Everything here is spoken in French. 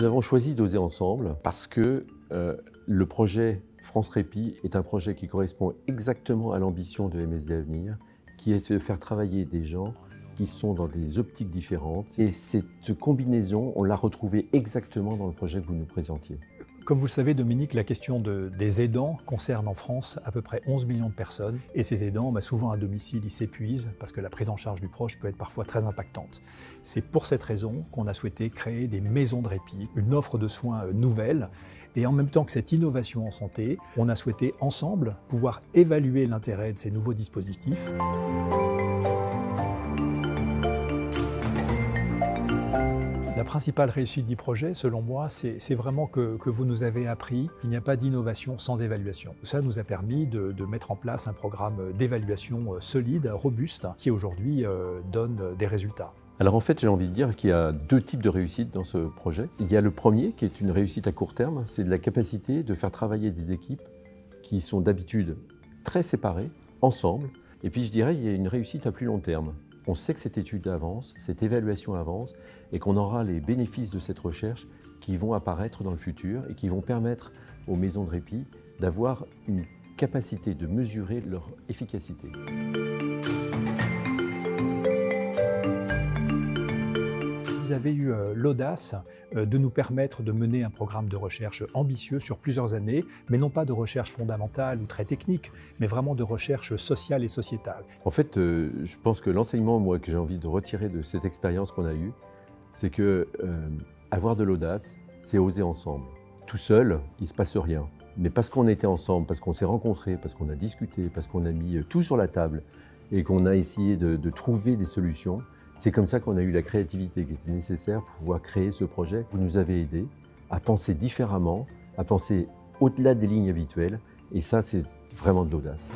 Nous avons choisi d'oser ensemble parce que le projet France Répit est un projet qui correspond exactement à l'ambition de MSD Avenir, qui est de faire travailler des gens qui sont dans des optiques différentes. Et cette combinaison, on l'a retrouvée exactement dans le projet que vous nous présentiez. Comme vous le savez, Dominique, la question des aidants concerne en France à peu près 11 millions de personnes. Et ces aidants, souvent à domicile, ils s'épuisent parce que la prise en charge du proche peut être parfois très impactante. C'est pour cette raison qu'on a souhaité créer des maisons de répit, une offre de soins nouvelle. Et en même temps que cette innovation en santé, on a souhaité ensemble pouvoir évaluer l'intérêt de ces nouveaux dispositifs. La principale réussite du projet, selon moi, c'est vraiment que vous nous avez appris qu'il n'y a pas d'innovation sans évaluation. Ça nous a permis de mettre en place un programme d'évaluation solide, robuste, qui aujourd'hui donne des résultats. Alors en fait, j'ai envie de dire qu'il y a deux types de réussite dans ce projet. Il y a le premier qui est une réussite à court terme, c'est de la capacité de faire travailler des équipes qui sont d'habitude très séparées, ensemble. Et puis je dirais qu'il y a une réussite à plus long terme. On sait que cette étude avance, cette évaluation avance, et qu'on aura les bénéfices de cette recherche qui vont apparaître dans le futur et qui vont permettre aux maisons de répit d'avoir une capacité de mesurer leur efficacité. Vous avez eu l'audace de nous permettre de mener un programme de recherche ambitieux sur plusieurs années, mais non pas de recherche fondamentale ou très technique, mais vraiment de recherche sociale et sociétale. En fait, je pense que l'enseignement que j'ai envie de retirer de cette expérience qu'on a eue, c'est que avoir de l'audace, c'est oser ensemble. Tout seul, il ne se passe rien. Mais parce qu'on était ensemble, parce qu'on s'est rencontrés, parce qu'on a discuté, parce qu'on a mis tout sur la table et qu'on a essayé de trouver des solutions, c'est comme ça qu'on a eu la créativité qui était nécessaire pour pouvoir créer ce projet. Vous nous avez aidés à penser différemment, à penser au-delà des lignes habituelles, et ça, c'est vraiment de l'audace.